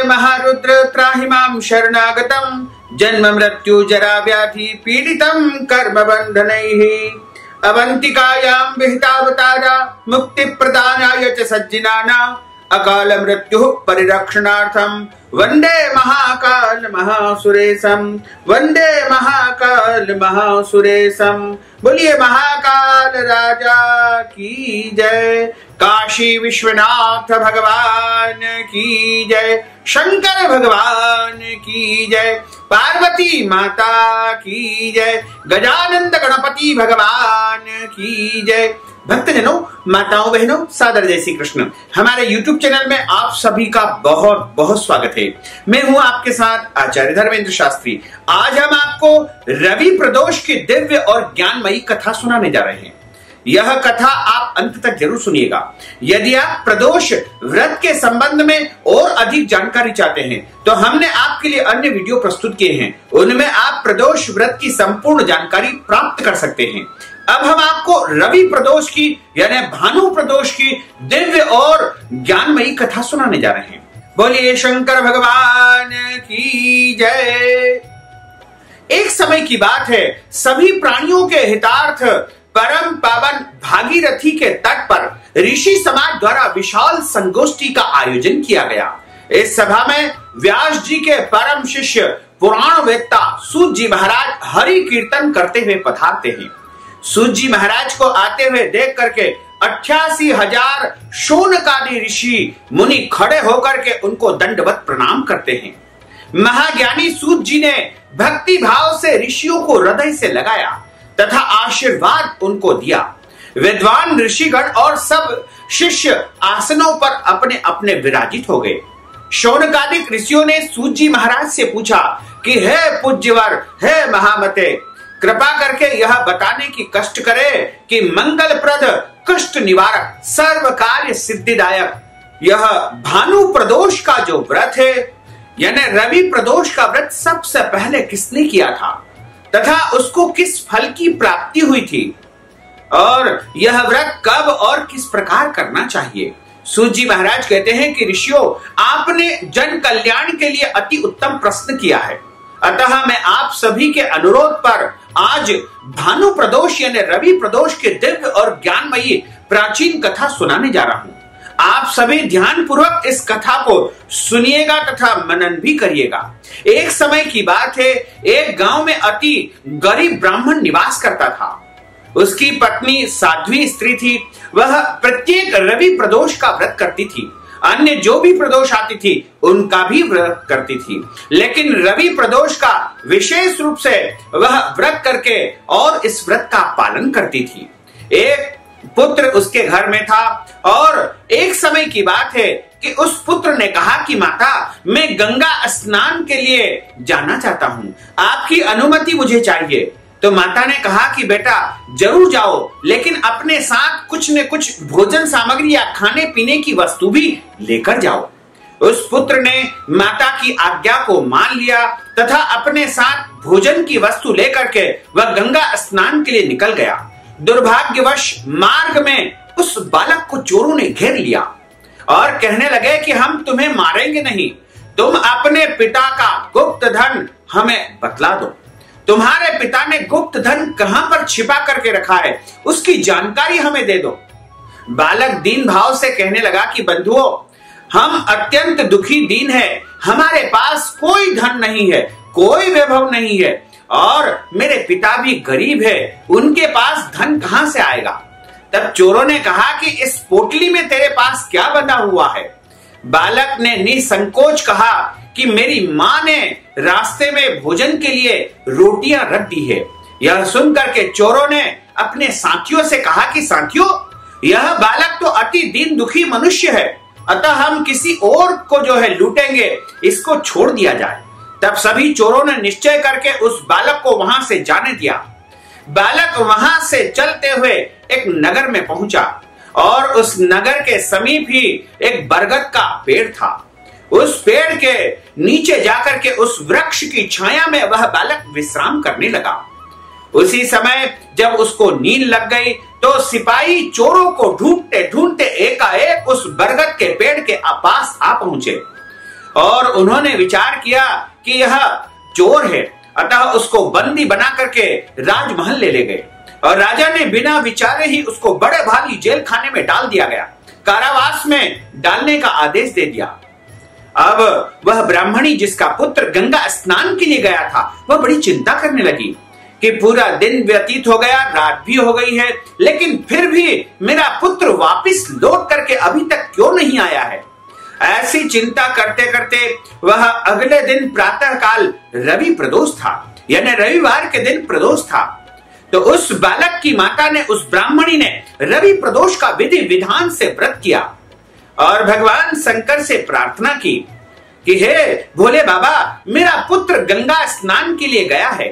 महारुद्र त्राहि मां शरणागतम् जन्म मृत्यु जरा व्याधि पीडितं कर्म बंधनैः अवंतिकायां विहितावतारा मुक्ति प्रदानाय च सज्जनानां अकाल मृत्यु परिरक्षणार्थं वंदे महाकाल महासुरेशम वंदे महाकाल महासुरेशम। बोलिए महाकाल राजा की जय, काशी विश्वनाथ भगवान की जय, शंकर भगवान की जय, पार्वती माता की जय, गजानंद गणपति भगवान की जय। भक्तजनों, माताओं बहनों, सादर जय श्री कृष्ण। हमारे YouTube चैनल में आप सभी का बहुत बहुत स्वागत है। मैं हूं आपके साथ आचार्य धर्मेंद्र शास्त्री। आज हम आपको रवि प्रदोष की दिव्य और ज्ञानमयी कथा सुनाने जा रहे हैं। यह कथा आप अंत तक जरूर सुनिएगा। यदि आप प्रदोष व्रत के संबंध में और अधिक जानकारी चाहते हैं तो हमने आपके लिए अन्य वीडियो प्रस्तुत किए हैं, उनमें आप प्रदोष व्रत की संपूर्ण जानकारी प्राप्त कर सकते हैं। अब हम आपको रवि प्रदोष की यानी भानु प्रदोष की दिव्य और ज्ञानमयी कथा सुनाने जा रहे हैं। बोलिए शंकर भगवान की जय। एक समय की बात है, सभी प्राणियों के हितार्थ परम पावन भागीरथी के तट पर ऋषि समाज द्वारा विशाल संगोष्ठी का आयोजन किया गया। इस सभा में व्यास जी के परम शिष्य पुराण वेत्ता सूत जी महाराज हरि कीर्तन करते हुए पधारते हैं। सूत जी महाराज को आते हुए देख करके 88,000 शौनकादि ऋषि मुनि खड़े होकर के उनको दंडवत प्रणाम करते हैं। महाज्ञानी सूत जी ने भक्ति भाव से ऋषियों को हृदय से लगाया तथा आशीर्वाद उनको दिया। विद्वान ऋषिगण और सब शिष्य आसनों पर अपने अपने विराजित हो गए। शौनकादिक ऋषियों ने सूत जी महाराज से पूछा कि हे पूज्यवर, हे महामते, कृपा करके यह बताने की कष्ट करे कि मंगलप्रद, कष्ट निवारक, सर्व कार्य सिद्धिदायक यह भानु प्रदोष का जो व्रत है यानी रवि प्रदोष का व्रत सबसे पहले किसने किया था तथा उसको किस फल की प्राप्ति हुई थी और यह व्रत कब और किस प्रकार करना चाहिए। सूत जी महाराज कहते हैं कि ऋषियों, आपने जन कल्याण के लिए अति उत्तम प्रश्न किया है, अतः मैं आप सभी के अनुरोध पर आज भानु प्रदोष यानी रवि प्रदोष के दिव्य और ज्ञानमयी प्राचीन कथा सुनाने जा रहा हूं। आप सभी ध्यान पूर्वक इस कथा को सुनिएगा तथा मनन भी करिएगा। एक समय की बात है, एक गांव में अति गरीब ब्राह्मण निवास करता था। उसकी पत्नी साध्वी स्त्री थी। वह प्रत्येक रवि प्रदोष का व्रत करती थी। अन्य जो भी प्रदोष आती थी उनका भी व्रत करती थी, लेकिन रवि प्रदोष का विशेष रूप से वह व्रत करके और इस व्रत का पालन करती थी। एक पुत्र उसके घर में था और एक समय की बात है कि उस पुत्र ने कहा कि माता, मैं गंगा स्नान के लिए जाना चाहता हूं, आपकी अनुमति मुझे चाहिए। तो माता ने कहा कि बेटा जरूर जाओ, लेकिन अपने साथ कुछ न कुछ भोजन सामग्री या खाने पीने की वस्तु भी लेकर जाओ। उस पुत्र ने माता की आज्ञा को मान लिया तथा अपने साथ भोजन की वस्तु लेकर के वह गंगा स्नान के लिए निकल गया। दुर्भाग्यवश मार्ग में उस बालक को चोरों ने घेर लिया और कहने लगे कि हम तुम्हें मारेंगे नहीं, तुम अपने पिता का गुप्त धन हमें बतला दो। तुम्हारे पिता ने गुप्त धन कहां पर छिपा करके रखा है, उसकी जानकारी हमें दे दो। बालक दीन भाव से कहने लगा कि बंधुओं, हम अत्यंत दुखी दीन है, हमारे पास कोई धन नहीं है, कोई वैभव नहीं है और मेरे पिता भी गरीब है, उनके पास धन कहां से आएगा। तब चोरों ने कहा कि इस पोटली में तेरे पास क्या बंधा हुआ है। बालक ने निसंकोच कहा कि मेरी मां ने रास्ते में भोजन के लिए रोटियां रख दी है। यह सुनकर के चोरों ने अपने साथियों से कहा कि साथियों, यह बालक तो अति दीन दुखी मनुष्य है, अतः हम किसी और को जो है लूटेंगे, इसको छोड़ दिया जाए। तब सभी चोरों ने निश्चय करके उस बालक को वहां से जाने दिया। बालक वहां से चलते हुए एक नगर में पहुंचा और उस नगर के समीप ही एक बरगद का पेड़ था। उस पेड़ के नीचे जाकर के उस वृक्ष की छाया में वह बालक विश्राम करने लगा। उसी समय जब उसको नींद लग गई तो सिपाही चोरों को ढूंढते ढूंढते एकाएक उस बरगद के पेड़ के पास आ पहुंचे। और उन्होंने विचार किया कि यह चोर है, अतः उसको बंदी बना करके राजमहल ले गए और राजा ने बिना विचारे ही उसको बड़े भारी जेल खाने में डाल दिया गया, कारावास में डालने का आदेश दे दिया। अब वह ब्राह्मणी जिसका पुत्र गंगा स्नान के लिए गया था, वह बड़ी चिंता करने लगी कि पूरा दिन व्यतीत हो गया, रात भी हो गई है, लेकिन फिर भी मेरा पुत्र वापस लौट करके अभी तक क्यों नहीं आया है। ऐसी चिंता करते करते वह अगले दिन प्रातः काल रवि प्रदोष था, यानी रविवार के दिन प्रदोष था। तो उस बालक की माता ने, उस ब्राह्मणी ने रवि प्रदोष का विधि विधान से व्रत किया और भगवान शंकर से प्रार्थना की कि हे भोले बाबा, मेरा पुत्र गंगा स्नान के लिए गया है,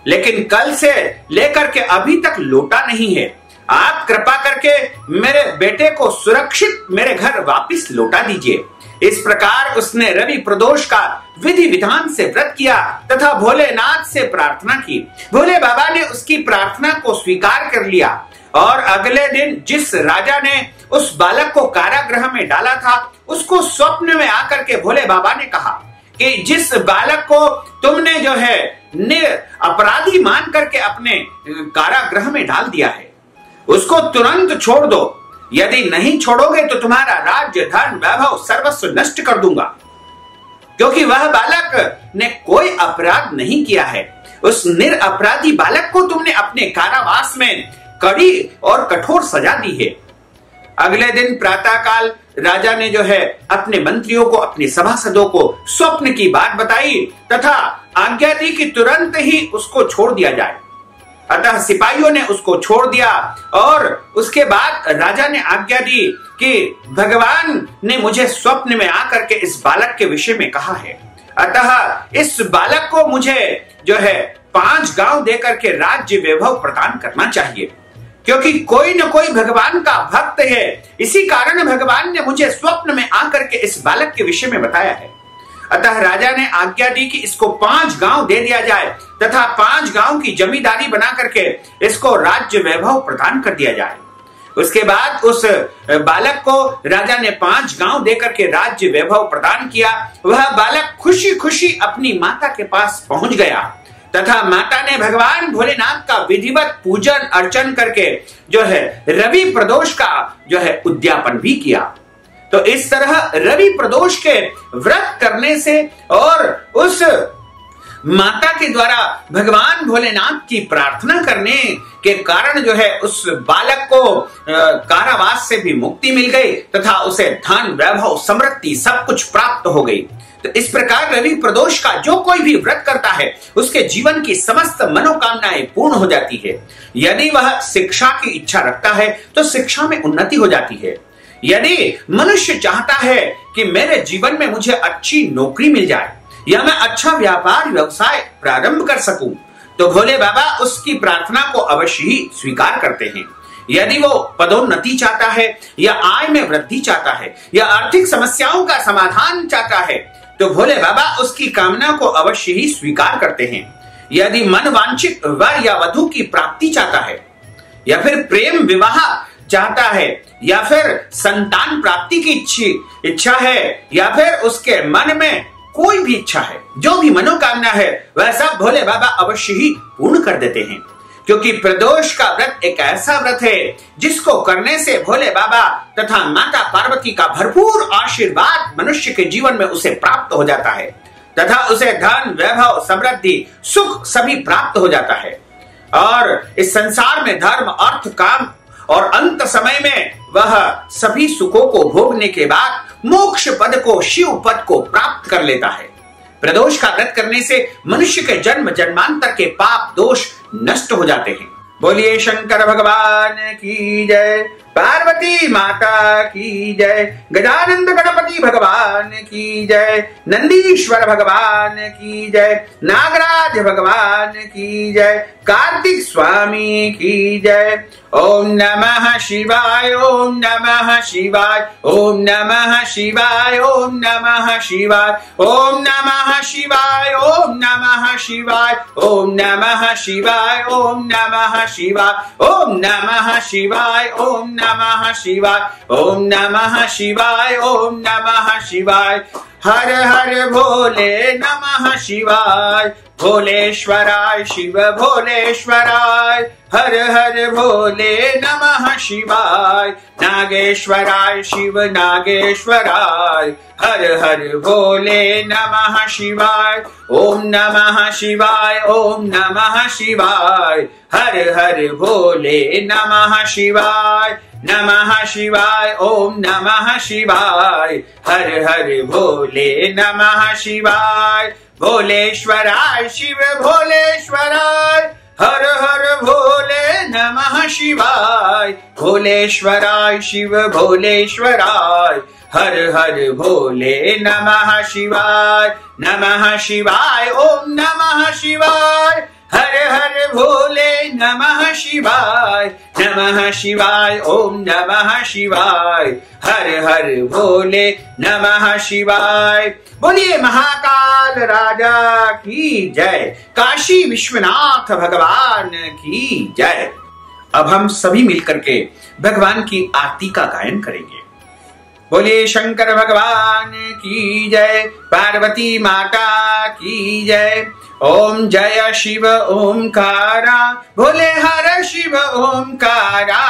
लेकिन कल से लेकर के अभी तक लौटा नहीं है। आप कृपा करके मेरे बेटे को सुरक्षित मेरे घर वापस लौटा दीजिए। इस प्रकार उसने रवि प्रदोष का विधि विधान से व्रत किया तथा भोलेनाथ से प्रार्थना की। भोले बाबा ने उसकी प्रार्थना को स्वीकार कर लिया और अगले दिन जिस राजा ने उस बालक को कारागृह में डाला था, उसको स्वप्न में आकर के भोले बाबा ने कहा कि जिस बालक को तुमने जो है अपराधी मान करके अपने कारागृह में डाल दिया है, उसको तुरंत छोड़ दो। यदि नहीं छोड़ोगे तो तुम्हारा राज्य, धन, वैभव सर्वस्व नष्ट कर दूंगा, क्योंकि वह बालक ने कोई अपराध नहीं किया है। उस निरपराधी बालक को तुमने अपने कारावास में कड़ी और कठोर सजा दी है। अगले दिन प्रातःकाल राजा ने जो है अपने मंत्रियों को, अपने सभासदों को स्वप्न की बात बताई तथा आज्ञा दी कि तुरंत ही उसको छोड़ दिया जाए। अतः सिपाहियों ने उसको छोड़ दिया और उसके बाद राजा ने आज्ञा दी कि भगवान ने मुझे स्वप्न में आकर के इस बालक के विषय में कहा है, अतः इस बालक को मुझे जो है 5 गांव देकर के राज्य वैभव प्रदान करना चाहिए, क्योंकि कोई न कोई भगवान का भक्त है। इसी कारण भगवान ने मुझे स्वप्न में आकर के इस बालक के विषय में बताया है। अतः राजा ने आज्ञा दी कि इसको 5 गांव दे दिया जाए तथा 5 गांव की जमींदारी बना करके इसको राज्य वैभव प्रदान कर दिया जाए। उसके बाद उस बालक को राजा ने 5 गांव देकर के राज्य वैभव प्रदान किया। वह बालक खुशी खुशी अपनी माता के पास पहुंच गया तथा माता ने भगवान भोलेनाथ का विधिवत पूजन अर्चन करके जो है रवि प्रदोष का जो है उद्यापन भी किया। तो इस तरह रवि प्रदोष के व्रत करने से और उस माता के द्वारा भगवान भोलेनाथ की प्रार्थना करने के कारण जो है उस बालक को कारावास से भी मुक्ति मिल गई तथा उसे धन, वैभव, समृद्धि सब कुछ प्राप्त हो गई। तो इस प्रकार रवि प्रदोष का जो कोई भी व्रत करता है उसके जीवन की समस्त मनोकामनाएं पूर्ण हो जाती है। यदि वह शिक्षा की इच्छा रखता है तो शिक्षा में उन्नति हो जाती है। यदि मनुष्य चाहता है कि मेरे जीवन में मुझे अच्छी नौकरी मिल जाए या मैं अच्छा व्यापार व्यवसाय प्रारंभ कर सकूं, तो भोले बाबा उसकी प्रार्थना को अवश्य ही स्वीकार करते हैं। यदि वो पदोन्नति चाहता है या आय में वृद्धि चाहता है या आर्थिक समस्याओं का समाधान चाहता है, तो भोले बाबा उसकी कामना को अवश्य ही स्वीकार करते हैं। यदि मन वांछित वर या वधु की प्राप्ति चाहता है या फिर प्रेम विवाह चाहता है या फिर संतान प्राप्ति की इच्छा है या फिर उसके मन में कोई भी इच्छा है, जो भी मनोकामना है, वह सब भोले बाबा अवश्य ही पूर्ण कर देते हैं। क्योंकि प्रदोष का व्रत एक ऐसा व्रत है जिसको करने से भोले बाबा तथा माता पार्वती का भरपूर आशीर्वाद मनुष्य के जीवन में उसे प्राप्त हो जाता है तथा उसे धन, वैभव, समृद्धि, सुख सभी प्राप्त हो जाता है और इस संसार में धर्म, अर्थ, काम और अंत समय में वह सभी सुखों को भोगने के बाद मोक्ष पद को, शिव पद को प्राप्त कर लेता है। प्रदोष का व्रत करने से मनुष्य के जन्म जन्मांतर के पाप दोष नष्ट हो जाते हैं। बोलिए शंकर भगवान की जय, पार्वती माता की जय, गजानंद गणपति भगवान की जय, नंदीश्वर भगवान की जय, नागराज भगवान की जय, कार्तिक स्वामी की जय। ओम नमः शिवाय, ओम नमः शिवाय, ओम नमः शिवाय, ओम नमः शिवाय, ओम नमः शिवाय, ओम नमः शिवाय, ओम नमः शिवाय, ओम नमः शिवाय, ओम नमः शिवाय, ओम नमः शिवाय, ओम नमः शिवाय, ओम नमः शिवाय। हर हर भोले नमः शिवाय। भोलेश्वराय शिव भोलेश्वराय, हर हर भोले नमः शिवाय। नागेश्वराय शिव नागेश्वराय, हर हर भोले नमः शिवाय। ओम नमः शिवाय ओम नमः शिवाय, हर हर भोले नमः शिवाय। नमः शिवाय ओम नमः शिवाय, हर हर भोले नमः शिवाय। भोलेश्वराय शिव भोलेश्वराय, हर हर भोले नमः शिवाय। भोलेश्वराय शिव भोलेश्वराय, हर हर भोले नमः शिवाय। नमः शिवाय ओम नमः शिवाय, हर हर भोले नमः शिवाय। नमः शिवाय ओम नमः शिवाय, हर हर भोले नमः शिवाय। बोलिए महाकाल राजा की जय, काशी विश्वनाथ भगवान की जय। अब हम सभी मिलकर के भगवान की आरती का गायन करेंगे। बोलिए शंकर भगवान की जय, पार्वती माता की जय। ओम जय शिव ओमकारा, भोले हर शिव ओमकारा।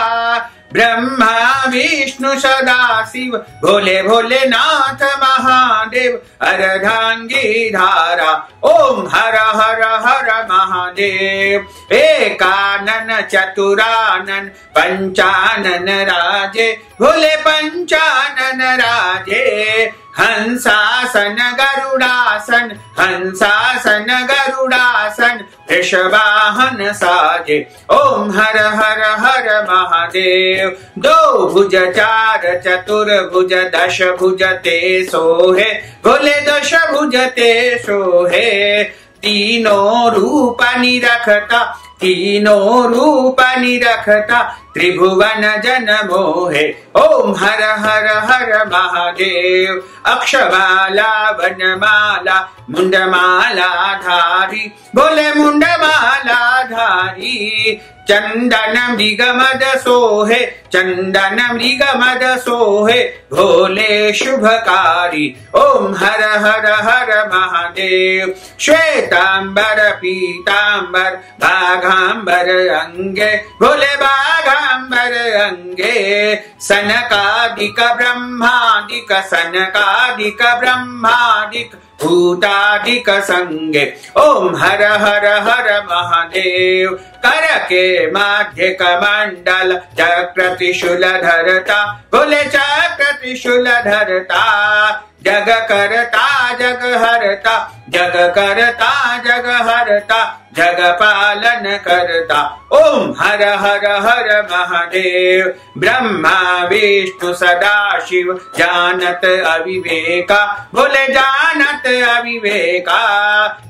ब्रह्मा विष्णु सदा शिव, भोले भोलेनाथ महादेव। अर्धांगी धारा, ओम हर हर हर महादेव। एकानन चतुरानन पंचानन राजे, भोले पंचानन राजे। हंसासन गरुडासन, हंसासन गरुडासन। वृषवाहन साजे, ओम हर हर हर महादेव। दो भुज चार चतुर्भुज दश भुज ते सोहे, भोले दश भुज ते सोहे। तीनों रूप निरखता, तीनों रूप निरखता। त्रिभुवन जन मोहे, ओम हर हर हर महादेव। अक्षमाला वनमाला मुंडमाला धारी, भोले मुंडमाला धारी। चंदन मृगमद सोहे, चंदन मृगमद सोहे। भोले शुभकारी, ओम हर हर हर महादेव। श्वेतांबर पीतांबर बाघांबर अंगे, भोले बाघांबर अंगे। सनकादिक ब्रह्मादिक, सनकादिक ब्रह्मादिक। भूतादिक संगे, ओम हर हर हर महादेव। कर के माध्य कमंडल चक्र त्रिशूल धरता, भोले चक्र त्रिशूल धरता। जग करता जग हरता, जग करता जग हरता। जग पालन करता, ओम हर हर हर महादेव। ब्रह्मा विष्णु सदा शिव, जानत अविवेका। भोले जानत अविवेका।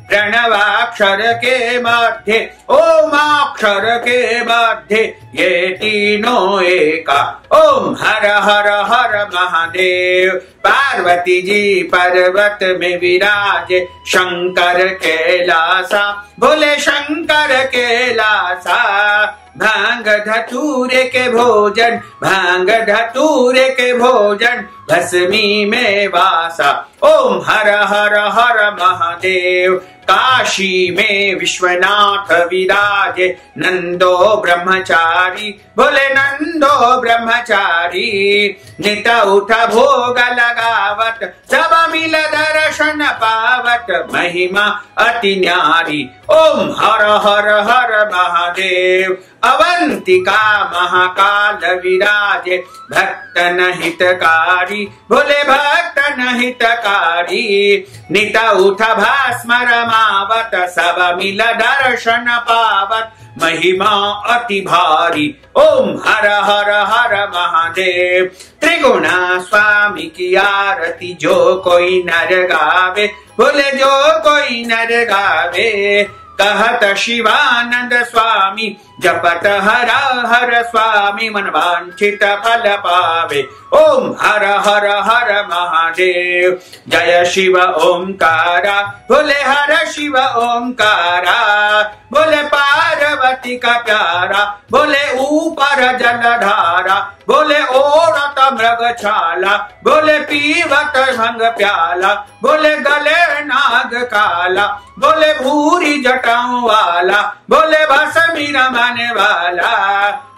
प्रणवाक्षर के मध्य, ओमाक्षर के मध्य। ये तीनों एका, ओम हर हर हर महादेव। पार्वती जी पर्वत में विराजे, शंकर कैलासा। भोले शंकर कैलासा। भांग धतूरे के भोजन, भांग धतूरे के भोजन। भस्मी में वासा, ओम हर हर हर महादेव। काशी में विश्वनाथ विराजे, नंदो ब्रह्मचारी। भोले नंदो ब्रह्मचारी। नित उठ भोग लगावत, सब मिल दर्शन पावत। महिमा अति न्यारी, ओम हर हर हर महादेव। अवंतिका महाकाल विराजे, भक्तन हितकारी। भोले भक्तन हितकारी। नित उठ भस्म रमावत, सब मिल दर्शन पावत। महिमा अति भारी, ओम हर हर हर महादेव। त्रिगुणा स्वामी की आरती जो कोई नर गावे, भोले जो कोई नर गावे। कहत शिवानंद स्वामी, जपत हर हर स्वामी। मन वांछित फल पावे, ओम हर हर हर महादेव। जय शिव ओमकारा, भोले हर शिव ओमकारा। भोले पार्वती पार्वती का प्यारा, बोले ऊपर जलधारा, बोले ओढ़त मृगछाला, बोले पीवत भंग प्याला, बोले गले नाग काला, बोले भूरी जटाओं वाला, बोले भस्मी रमाने वाला,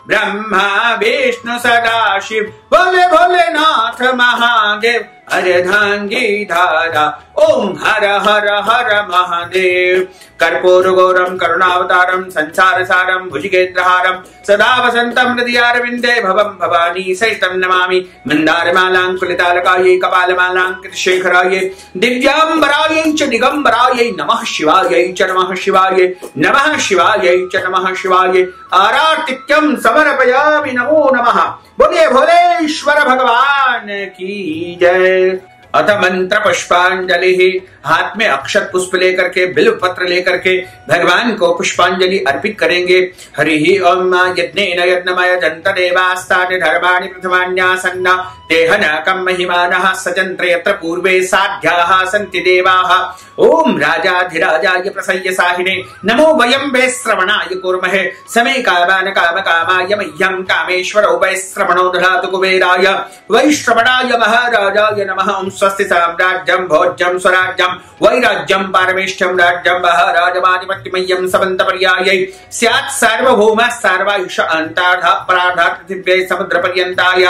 ब्रह्मा विष्णु सदाशिव, बोले भोलेनाथ महादेव, अर्धांगी धारा, ओम हर हर हर महादेव। कर्पूर गौरम करुणावतारम संसार सारम भुजगेन्द्रहारम सदा वसंतम हृदयारविंदे भवम भवानी सहितं नमामि। मंदारमालांकुलितालकायै कपालमालांकृतशेखरायै दिव्यांबरायै च दिगंबरायै नमः शिवायै च नमः शिवायै नमः शिवायै च नमः शिवायै। आरार्तिक्यं समर्पयामि नमो नमः। बोलिए भोलेश्वर भगवान की जय। अथ मंत्र पुष्पांजलि। हाथ में अक्षत पुष्प लेकर के बिल्व पत्र लेकर के भगवान को पुष्पांजलि अर्पित करेंगे। हरि ओम यज्ञेन यज्ञमय जंत देवास्तानि धर्माणि प्रथमान्यासन्ना तेह न कम महिमानः सचंत्र यत्र पूर्वे साध्याः सन्ति देवाः। ओम राजाधिराजाय प्रसय्य साहिने नमो वयं वै श्रवणाय कुर्महे समे कामान काम कामाय मह्यं कामेश्वरो वै श्रवणो दधातु कुबेराय वै श्रवणाय महाराजाय नमः। ओम स्वस्ति साम्राज्यं भोज्यं स्वराज्यं वैराज्यं पारमेष्ठ्यं राज्यं महाराजमाधिपत्यमय्यं समन्तपर्यायै स्यात् सार्वभौमः सर्वायुष अन्तार्धः परार्धः पृथिव्यै समुद्रपर्यन्ताय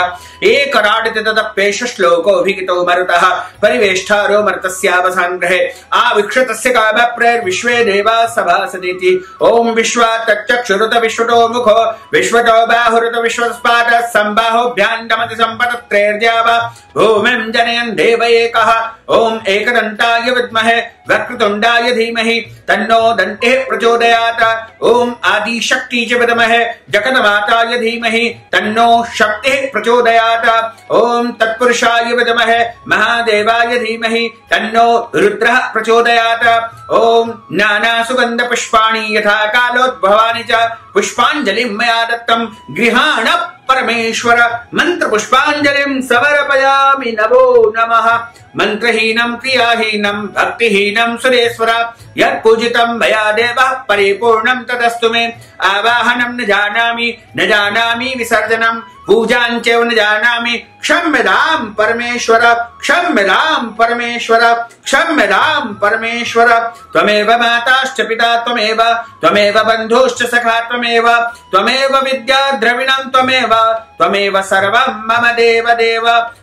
एकराडित तदप्येष श्लोकोऽभिहितो मरुतः परिवेष्टारो मर्तस्यावसानगृहे आविक्षतस्य कामप्रैर्विश्वे देवाः सभासदिति। ओम विश्वातच्चक्षुरुत विश्वतो मुखो विश्वतो बाहुरुत विश्वस्पादः सम्बाहुभ्याण्डमति सम्पतत्रैर्द्यावा भूमिं जनयन् देव एकः। ओम एकदन्ताय विद्महे वक्रतुण्डाय धीमहि तन्नो दन्तिः प्रचोदयात्। ओम आदिशक्ति च विद्महे जगन्माताय धीमहि तन्नो शक्तिः प्रचोदयात्। ओम तत्पुरुषाय विद्महे महादेवाय धीमहि तन्नो रुद्रः प्रचोदयात्। ओम नाना सुगंध पुष्पाणि यथा कालोद्भवानि च पुष्पांजलिं मया दत्तं गृहाण परमेश्वर। मंत्र पुष्पांजलिं समर्पयामि नमो नमः। मंत्रहीनं क्रियाहीनं भक्तिहीनं सुरेश्वर यत्पूजितं मया देवः परिपूर्णं तदस्तु मे। आवाहनं न जानामि विसर्जनं पूजां च न जानामि क्षम्यतां परमेश्वर क्षम्यतां परमेश्वर क्षम्यतां परमेश्वर। त्वमेव माताश्च पिता त्वमेव बन्धुश्च सखा त्वमेव विद्या द्रविणं त्वमेव सर्वं मम देव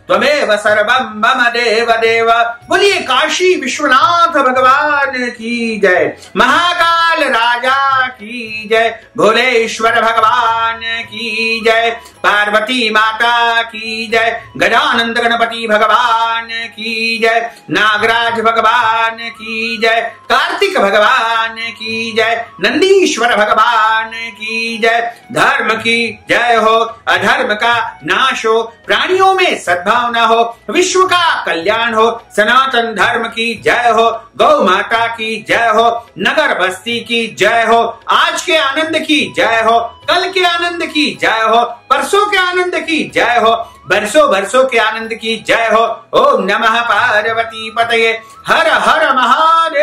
त्वमेव सर्वं मम देव। बोलिए काशी विश्वनाथ भगवान की जय, महाकाल राजा की जय, भोलेश्वर भगवान की जय, पार्वती माता की जय, गजानंद गणपति भगवान की जय, नागराज भगवान की जय, कार्तिक भगवान की जय, नंदीश्वर भगवान की जय। धर्म की जय हो, अधर्म का नाश हो, प्राणियों में सद्भावना हो, विश्व का कल्याण हो, सनातन धर्म की जय हो, गौ माता की जय हो, नगर बस्ती की जय हो, आज के आनंद की जय हो, कल के आनंद की जय हो, परसों के आनंद की जय हो, बरसों के आनंद की जय हो। ओम नमः पार्वती पतये हर हर महादेव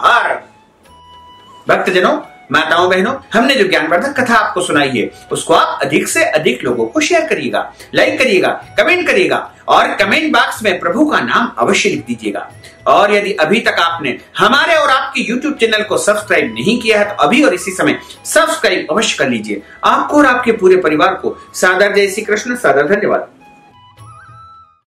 हर। भक्तजनों, माताओं बहनों, हमने जो ज्ञानवर्धक कथा आपको सुनाई है उसको आप अधिक से अधिक लोगों को शेयर करिएगा, लाइक करिएगा, कमेंट करिएगा और कमेंट बॉक्स में प्रभु का नाम अवश्य लिख दीजिएगा। और यदि अभी तक आपने हमारे और आपके YouTube चैनल को सब्सक्राइब नहीं किया है तो अभी और इसी समय सब्सक्राइब अवश्य कर लीजिए। आपको और आपके पूरे परिवार को सादर जय श्री कृष्ण, सादर धन्यवाद।